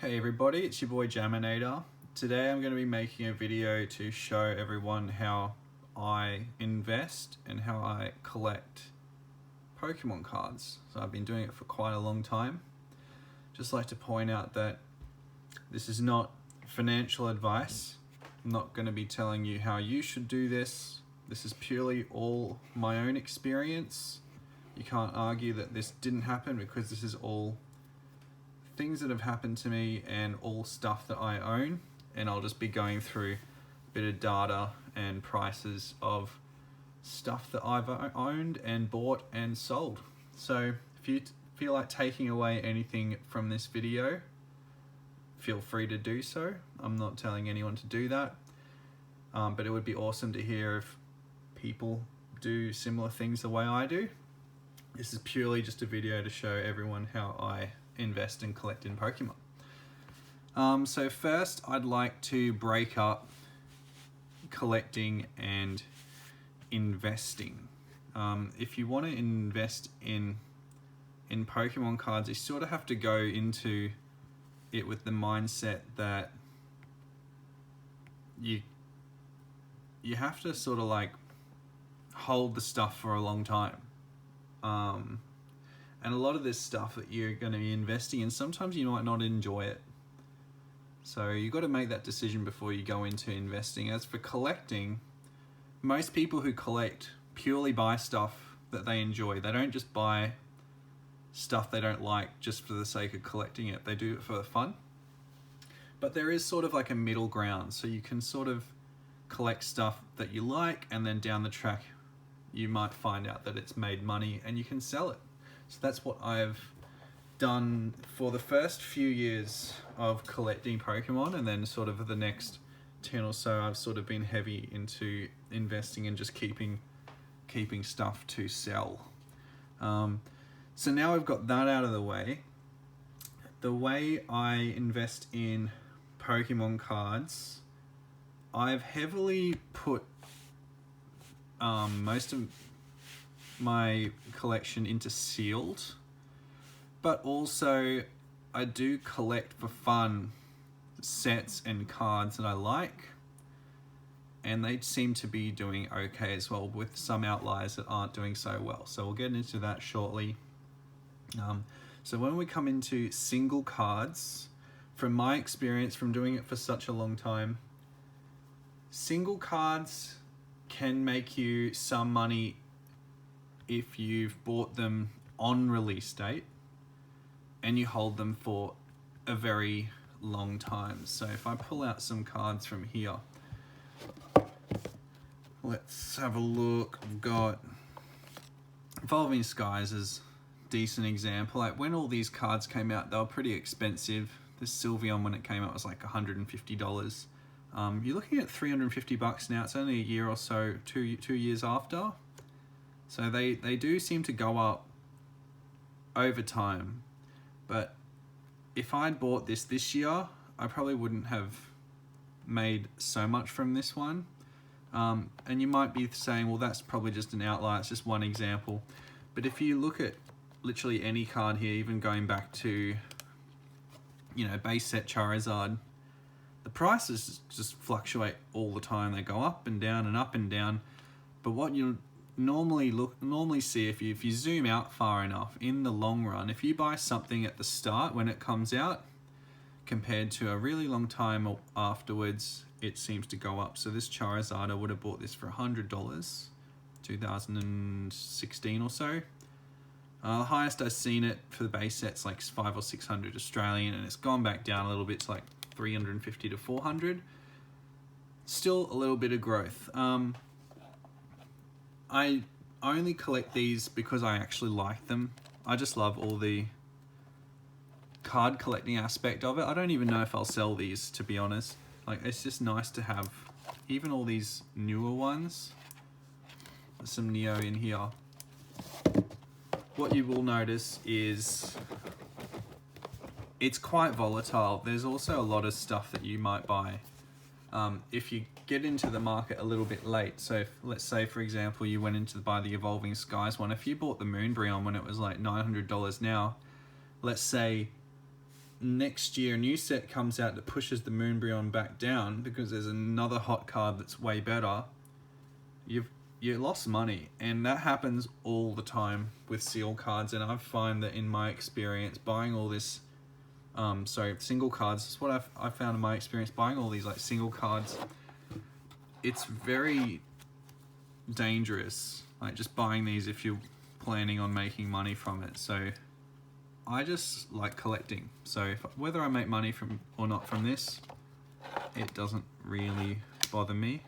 Hey everybody, it's your boy Jaminator. Today I'm going to be making a video to show everyone how I invest and how I collect Pokemon cards. So I've been doing it for quite a long time. Just like to point out that this is not financial advice. I'm not going to be telling you how you should do this. This is purely all my own experience. You can't argue that this didn't happen because this is all things that have happened to me and all stuff that I own, and I'll just be going through a bit of data and prices of stuff that I've owned and bought and sold. So if you feel like taking away anything from this video, feel free to do so. I'm not telling anyone to do that, but it would be awesome to hear if people do similar things the way I do. This is purely just a video to show everyone how I invest and collect in Pokemon. So first I'd like to break up collecting and investing. If you want to invest in Pokemon cards, you sort of have to go into it with the mindset that you have to sort of like hold the stuff for a long time. And a lot of this stuff that you're going to be investing in, sometimes you might not enjoy it. So you've got to make that decision before you go into investing. As for collecting, most people who collect purely buy stuff that they enjoy. They don't just buy stuff they don't like just for the sake of collecting it. They do it for the fun. But there is sort of like a middle ground. So you can sort of collect stuff that you like, and then down the track you might find out that it's made money and you can sell it. So that's what I've done for the first few years of collecting Pokemon, and then sort of the next 10 or so I've sort of been heavy into investing and just keeping stuff to sell. So now I've got that out of the way. The way I invest in Pokemon cards, I've heavily put most of my collection into sealed, but also I do collect for fun sets and cards that I like, and they seem to be doing okay as well, with some outliers that aren't doing so well. So we'll get into that shortly. So when we come into single cards, from my experience from doing it for such a long time, single cards can make you some money if you've bought them on release date and you hold them for a very long time. So if I pull out some cards from here, let's have a look. I've got Evolving Skies as a decent example. Like when all these cards came out, they were pretty expensive. This Sylveon, when it came out, was like $150. You're looking at $350 now. It's only a year or so, two years after. So they do seem to go up over time. But if I'd bought this year, I probably wouldn't have made so much from this one. And you might be saying, well, that's probably just an outlier. It's just one example. But if you look at literally any card here, even going back to, base set Charizard, the prices just fluctuate all the time. They go up and down and up and down. But what you normally see, if you zoom out far enough, in the long run, if you buy something at the start when it comes out, compared to a really long time afterwards, it seems to go up. So this Charizard, I would have bought this for $100, 2016 or so. The highest I've seen it for the base set's like 500 or 600 Australian, and it's gone back down a little bit to like 350 to 400. Still a little bit of growth. I only collect these because I actually like them. I just love all the card collecting aspect of it. I don't even know if I'll sell these, to be honest. Like, it's just nice to have even all these newer ones. There's some Neo in here. What you will notice is it's quite volatile. There's also a lot of stuff that you might buy if you get into the market a little bit late. So if, let's say, for example, you went into buy the Evolving Skies one. If you bought the Moonbreon when it was like $900 now, let's say next year a new set comes out that pushes the Moonbryon back down because there's another hot card that's way better, you lost money. And that happens all the time with seal cards, and I find that in my experience buying all this single cards, that's what I've found in my experience buying all these like single cards, it's very dangerous, like just buying these if you're planning on making money from it. So I just like collecting, so whether I make money from or not from this, it doesn't really bother me.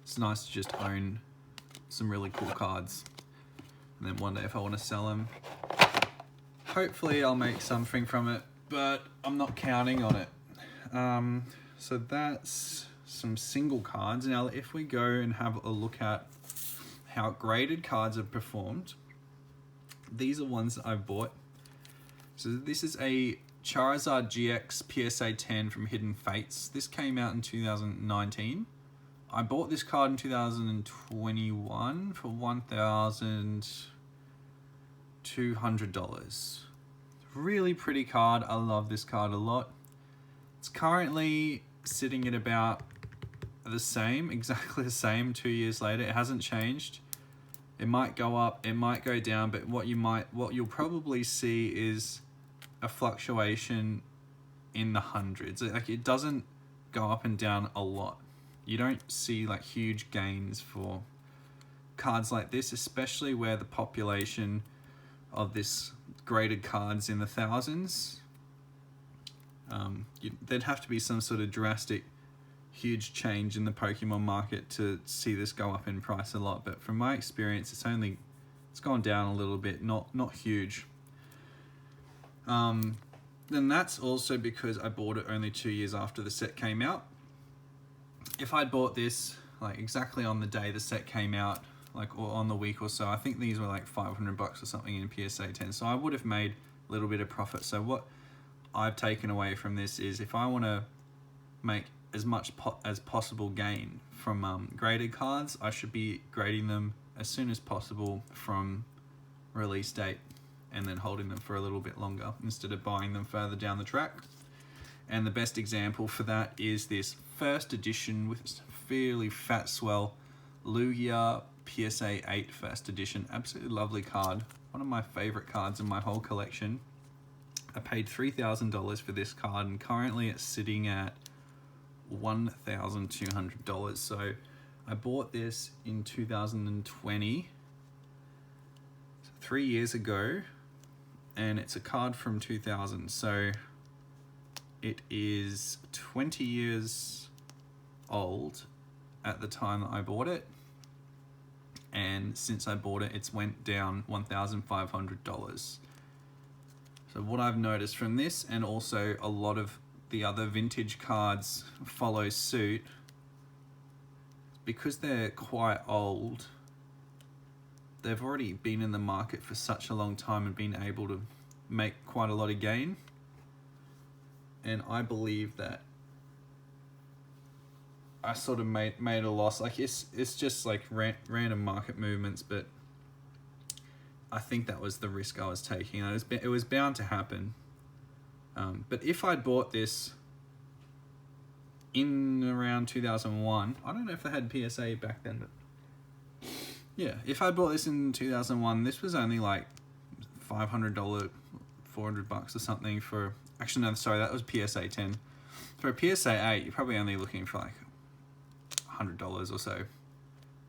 It's nice to just own some really cool cards, and then one day if I want to sell them, hopefully I'll make something from it, but I'm not counting on it. So that's some single cards. Now if we go and have a look at how graded cards have performed, these are ones that I've bought. So this is a Charizard GX PSA 10 from Hidden Fates. This came out in 2019. I bought this card in 2021 for $1,200. Really pretty card. I love this card a lot. It's currently sitting at about the same, exactly the same 2 years later. It hasn't changed. It might go up, it might go down, but what you'll probably see is a fluctuation in the hundreds. Like, it doesn't go up and down a lot. You don't see like huge gains for cards like this, especially where the population of this graded cards in the thousands. There'd have to be some sort of drastic huge change in the Pokemon market to see this go up in price a lot, but from my experience it's gone down a little bit, not huge. Then that's also because I bought it only 2 years after the set came out. If I'd bought this like exactly on the day the set came out, like, or on the week or so, I think these were like $500 or something in PSA 10, so I would have made a little bit of profit. So what I've taken away from this is, if I want to make as much as possible gain from graded cards, I should be grading them as soon as possible from release date, and then holding them for a little bit longer instead of buying them further down the track. And the best example for that is this first edition with fairly fat swell Lugia PSA 8 first edition. Absolutely lovely card. One of my favorite cards in my whole collection. I paid $3,000 for this card, and currently it's sitting at $1,200. So I bought this in 2020, 3 years ago, and it's a card from 2000. So it is 20 years old at the time that I bought it, and since I bought it, it's went down $1,500. So what I've noticed from this, and also a lot of the other vintage cards follow suit, because they're quite old, they've already been in the market for such a long time and been able to make quite a lot of gain. And I believe that I sort of made a loss. Like, it's just like random market movements, but I think that was the risk I was taking. It was bound to happen. But if I'd bought this in around 2001, I don't know if they had PSA back then, but yeah, if I bought this in 2001, this was only like $500, $400 or something for. Actually, no, sorry, that was PSA 10. For a PSA 8, you're probably only looking for like $100 or so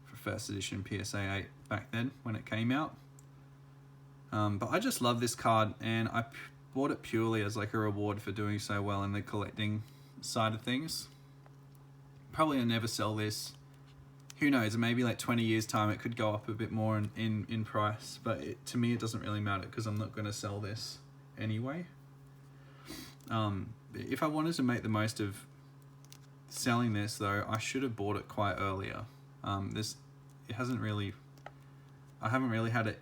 for first edition PSA 8 back then when it came out. But I just love this card, and I bought it purely as like a reward for doing so well in the collecting side of things. Probably I'll never sell this. Who knows, maybe like 20 years time it could go up a bit more in price, but to me it doesn't really matter because I'm not going to sell this anyway. If I wanted to make the most of selling this though, I should have bought it quite earlier. I haven't really had it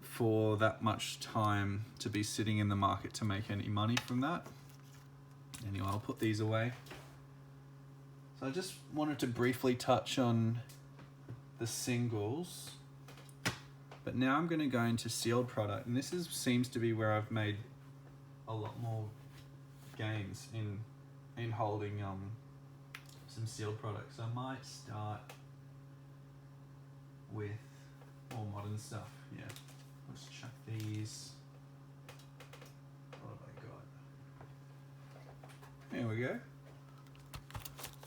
for that much time to be sitting in the market to make any money from that. Anyway, I'll put these away. So I just wanted to briefly touch on the singles, but now I'm going to go into sealed product, and this seems to be where I've made a lot more gains in holding some sealed products. I might start with more modern stuff. Yeah, let's chuck these. What have I got? There we go.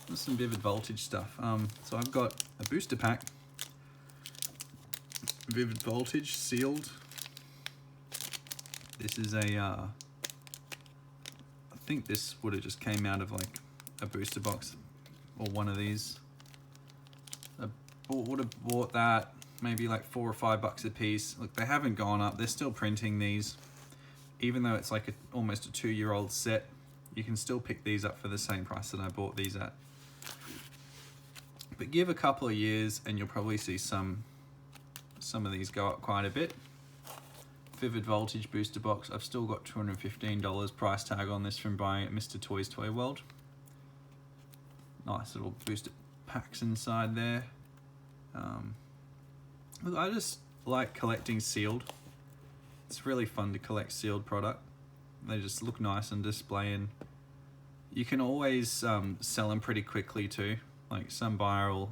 There's some Vivid Voltage stuff. So I've got a booster pack, Vivid Voltage sealed. This is a, I think this would have just came out of like a booster box or one of these. I would have bought that maybe like $4 or $5 a piece. Look, they haven't gone up. They're still printing these, even though it's like almost a 2-year-old set. You can still pick these up for the same price that I bought these at. But give a couple of years and you'll probably see some of these go up quite a bit. Vivid Voltage booster box. I've still got $215 price tag on this from buying at Mr. Toys Toy World. Nice little booster packs inside there. Look, I just like collecting sealed. It's really fun to collect sealed product. They just look nice on display, and you can always sell them pretty quickly too. Like some buyer will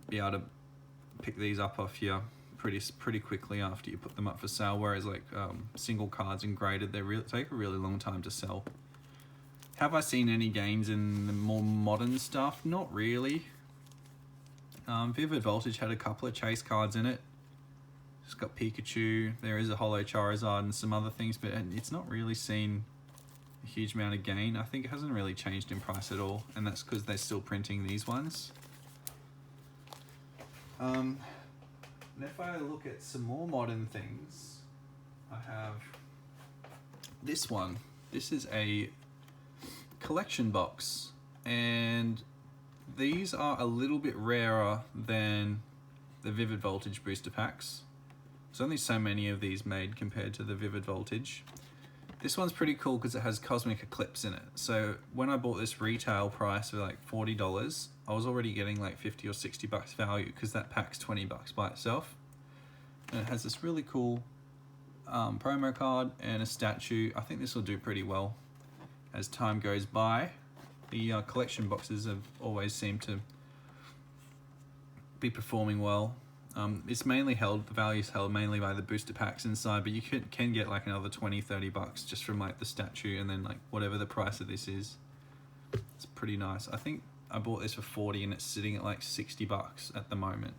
be able to pick these up off you pretty quickly after you put them up for sale, whereas like single cards and graded, they take a really long time to sell. Have I seen any gains in the more modern stuff? Not really. Vivid Voltage had a couple of chase cards in it. It's got Pikachu, there is a Holo Charizard and some other things, but it's not really seen a huge amount of gain. I think it hasn't really changed in price at all, and that's because they're still printing these ones. And if I look at some more modern things, I have this one. This is a collection box, and these are a little bit rarer than the Vivid Voltage booster packs. There's only so many of these made compared to the Vivid Voltage. This one's pretty cool because it has Cosmic Eclipse in it. So when I bought this retail price of like $40, I was already getting like 50 or $60 value because that pack's $20 by itself. And it has this really cool promo card and a statue. I think this will do pretty well as time goes by. The collection boxes have always seemed to be performing well. It's mainly held, the value's held mainly by the booster packs inside, but you can get like another $20-30 just from like the statue, and then like whatever the price of this is. It's pretty nice. I think I bought this for 40 and it's sitting at like $60 at the moment.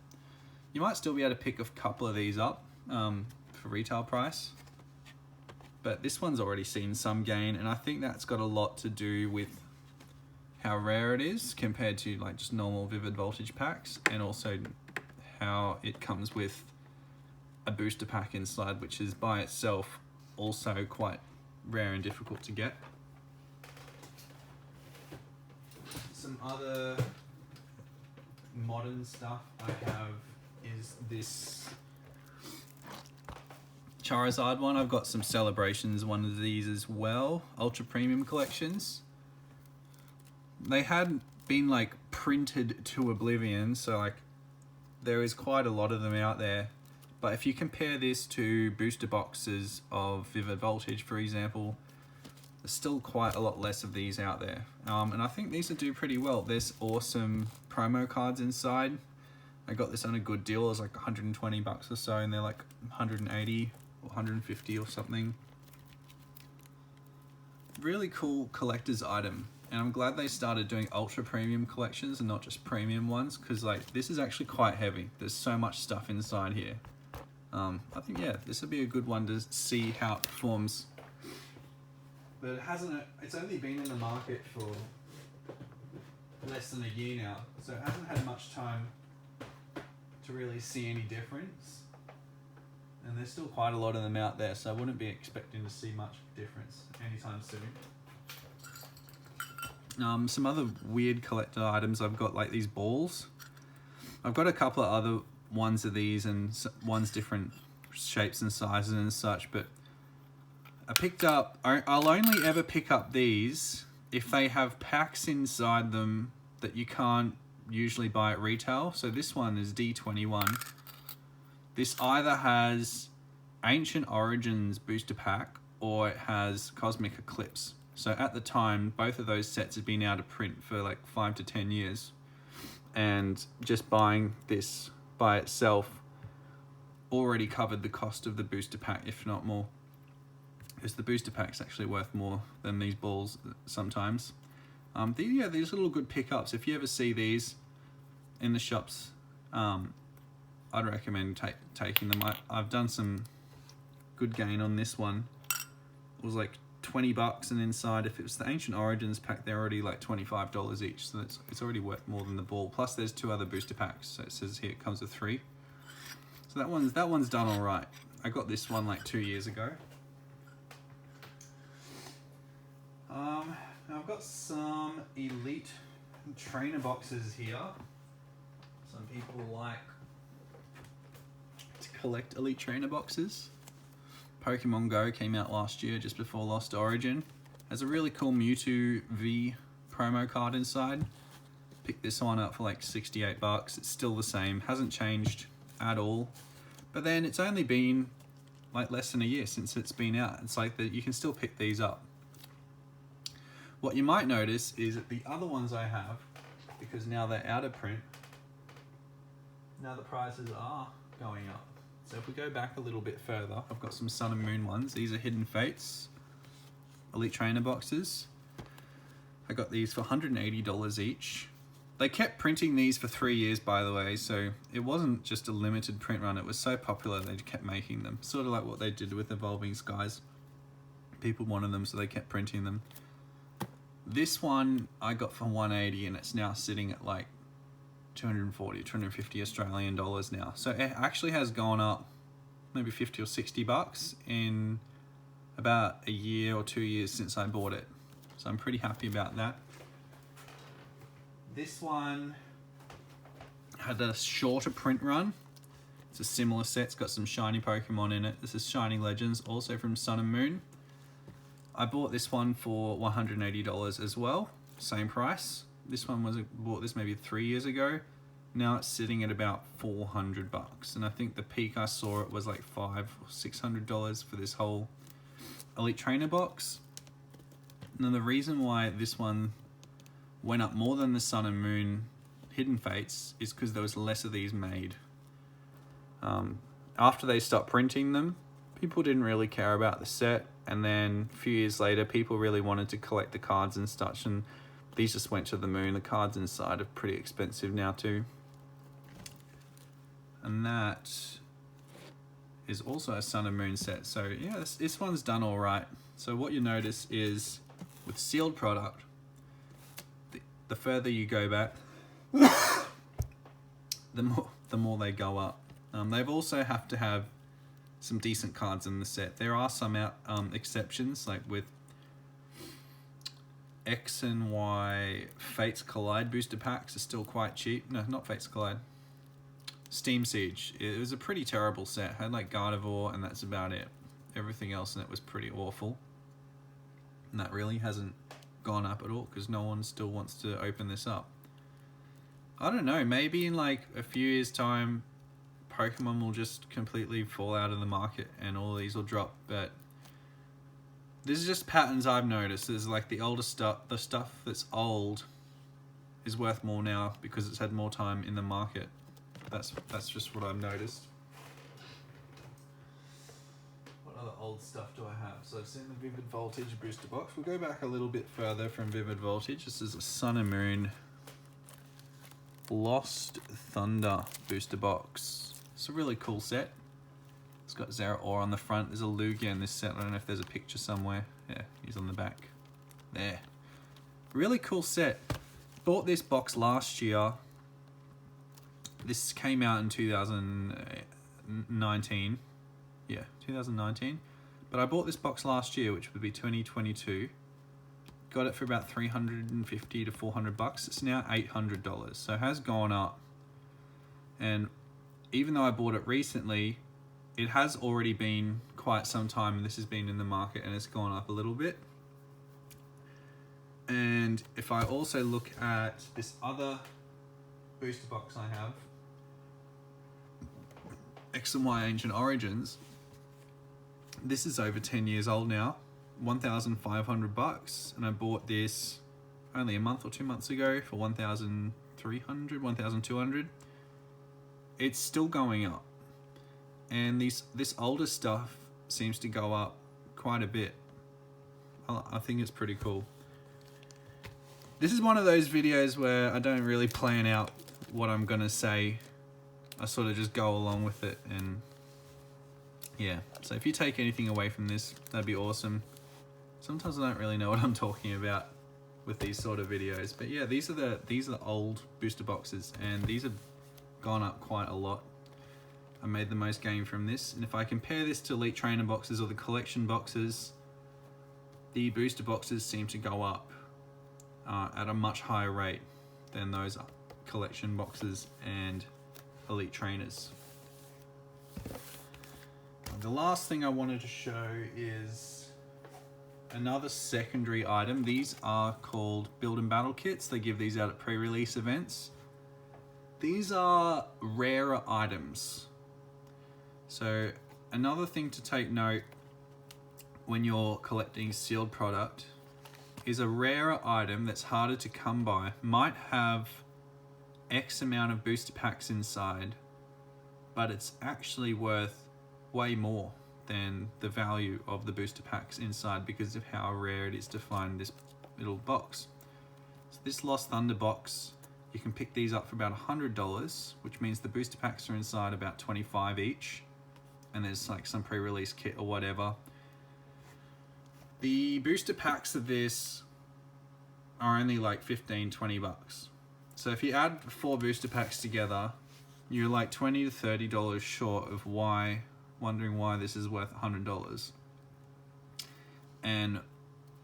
You might still be able to pick a couple of these up for retail price, but this one's already seen some gain, and I think that's got a lot to do with how rare it is compared to like just normal Vivid Voltage packs, and also how it comes with a booster pack inside, which is by itself also quite rare and difficult to get. Some other modern stuff I have is this Charizard one. I've got some Celebrations, one of these as well, Ultra Premium collections. They had been like printed to oblivion, so like there is quite a lot of them out there. But if you compare this to booster boxes of Vivid Voltage, for example, there's still quite a lot less of these out there. And I think these will do pretty well. There's awesome promo cards inside. I got this on a good deal. It was like $120 or so, and they're like 180 or 150 or something. Really cool collector's item. And I'm glad they started doing ultra premium collections and not just premium ones, because like this is actually quite heavy. There's so much stuff inside here. I think, yeah, this would be a good one to see how it performs. But it's only been in the market for less than a year now, so it hasn't had much time to really see any difference. And there's still quite a lot of them out there, so I wouldn't be expecting to see much difference anytime soon. Some other weird collector items, I've got like these balls. I've got a couple of other ones of these, and ones different shapes and sizes and such, but I'll only ever pick up these if they have packs inside them that you can't usually buy at retail. So this one is D21. This either has Ancient Origins booster pack or it has Cosmic Eclipse. So at the time, both of those sets had been out of print for like 5 to 10 years. And just buying this by itself already covered the cost of the booster pack, if not more. Because the booster pack's actually worth more than these balls sometimes. These little good pickups. If you ever see these in the shops, I'd recommend taking them. I've done some good gain on this one. It was like 20 bucks, and inside, if it was the Ancient Origins pack, they're already like $25 each, so it's already worth more than the ball. Plus there's 2 other booster packs, so it says here it comes with 3. So that one's done all right. I got this one like 2 years ago. Now I've got some Elite Trainer boxes here. Some people like to collect Elite Trainer boxes. Pokemon Go came out last year, just before Lost Origin. Has a really cool Mewtwo V promo card inside. Picked this one up for like 68 bucks. It's still the same, hasn't changed at all. But then it's only been like less than a year since it's been out. It's like that you can still pick these up. What you might notice is that the other ones I have, because now they're out of print, now the prices are going up. So if we go back a little bit further, I've got some Sun and Moon ones. These are Hidden Fates, Elite Trainer boxes. I got these for $180 each. They kept printing these for 3 years, by the way, so it wasn't just a limited print run. It was so popular they kept making them. Sort of like what they did with Evolving Skies. People wanted them, so they kept printing them. This one I got for $180, and it's now sitting at like 240, 250 Australian dollars now. So it actually has gone up maybe 50 or 60 bucks in about a year or 2 years since I bought it. So I'm pretty happy about that. This one had a shorter print run. It's a similar set, it's got some shiny Pokemon in it. This is Shiny Legends, also from Sun and Moon. I bought this one for $180 as well, same price. This one bought this maybe 3 years ago. Now it's sitting at about 400 bucks. And I think the peak I saw it was like $500 or $600 for this whole Elite Trainer box. Now the reason why this one went up more than the Sun and Moon Hidden Fates is because there was less of these made. After they stopped printing them, people didn't really care about the set, and then a few years later people really wanted to collect the cards and such, and these just went to the moon. The cards inside are pretty expensive now too. And that is also a Sun and Moon set. So yeah, this one's done all right. So what you notice is with sealed product, the further you go back, the more they go up. They've also have to have some decent cards in the set. There are some exceptions, like with X and Y Fates Collide booster packs are still quite cheap. No, not Fates Collide. Steam Siege. It was a pretty terrible set. It had like Gardevoir, and that's about it. Everything else in it was pretty awful. And that really hasn't gone up at all because no one still wants to open this up. I don't know, maybe in like a few years time Pokemon will just completely fall out of the market and all these will drop, but this is just patterns I've noticed. There's like the older stuff, the stuff that's old is worth more now because it's had more time in the market. That's just what I've noticed. What other old stuff do I have? So I've seen the Vivid Voltage booster box. We'll go back a little bit further from Vivid Voltage. This is a Sun and Moon Lost Thunder booster box. It's a really cool set. It's got Zeraora on the front. There's a Lugia in this set. I don't know if there's a picture somewhere. Yeah, he's on the back. There. Really cool set. Bought this box last year. This came out in 2019. Yeah, 2019. But I bought this box last year, which would be 2022. Got it for about 350 to 400 bucks. It's now $800, so it has gone up. And even though I bought it recently, it has already been quite some time. This has been in the market and it's gone up a little bit. And if I also look at this other booster box I have, X and Y Ancient Origins, This is over 10 years old now, 1,500 bucks, and I bought this only a month or 2 months ago for 1,300, 1,200. It's still going up, and this older stuff seems to go up quite a bit. I think it's pretty cool. This is one of those videos where I don't really plan out what I'm gonna say. I sort of just go along with it, and yeah. So if you take anything away from this, that'd be awesome. Sometimes I don't really know what I'm talking about with these sort of videos, but yeah, these are the old booster boxes, and these have gone up quite a lot. I made the most gain from this, and if I compare this to Elite Trainer boxes or the collection boxes, the booster boxes seem to go up at a much higher rate than those collection boxes and Elite Trainers. The last thing I wanted to show is another secondary item. These are called Build and Battle Kits. They give these out at pre-release events. These are rarer items. So another thing to take note when you're collecting sealed product is a rarer item that's harder to come by might have X amount of booster packs inside, but it's actually worth way more than the value of the booster packs inside because of how rare it is to find this little box. So this Lost Thunder box, you can pick these up for about $100, which means the booster packs are inside about 25 each, and there's like some pre-release kit or whatever. The booster packs of this are only like 15-20 bucks. So if you add 4 booster packs together, you're like $20 to $30 short of wondering why this is worth $100. And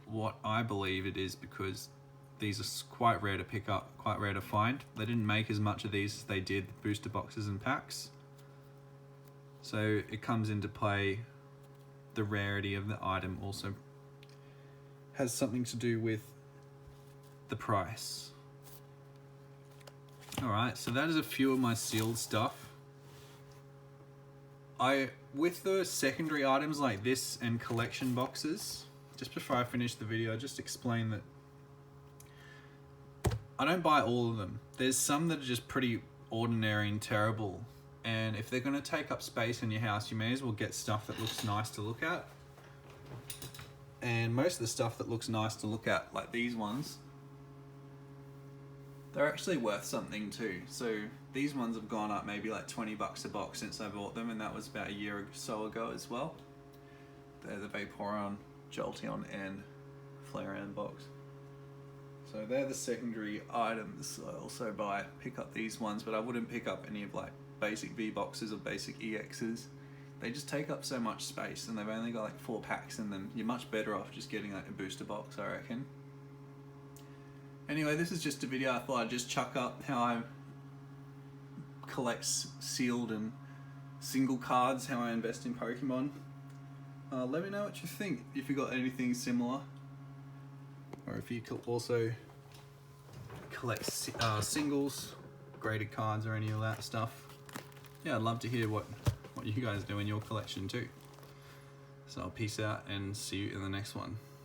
what I believe it is because these are quite rare to pick up, quite rare to find. They didn't make as much of these as they did booster boxes and packs. So it comes into play, the rarity of the item also has something to do with the price. Alright, so that is a few of my sealed stuff. With the secondary items like this and collection boxes, just before I finish the video, I just explain that I don't buy all of them. There's some that are just pretty ordinary and terrible, and if they're going to take up space in your house, you may as well get stuff that looks nice to look at. And most of the stuff that looks nice to look at, like these ones, they're actually worth something too. So these ones have gone up maybe like 20 bucks a box since I bought them, and that was about a year or so ago as well. They're the Vaporeon, Jolteon, and Flareon box. So they're the secondary items I also buy. Pick up these ones, but I wouldn't pick up any of like basic V boxes or basic EXs. They just take up so much space, and they've only got like 4 packs in them. You're much better off just getting like a booster box, I reckon. Anyway, this is just a video I thought I'd just chuck up how I collect sealed and single cards, how I invest in Pokemon. Let me know what you think, if you got anything similar, or if you also collect singles, graded cards, or any of that stuff. Yeah, I'd love to hear what you guys do in your collection too. So I'll peace out and see you in the next one.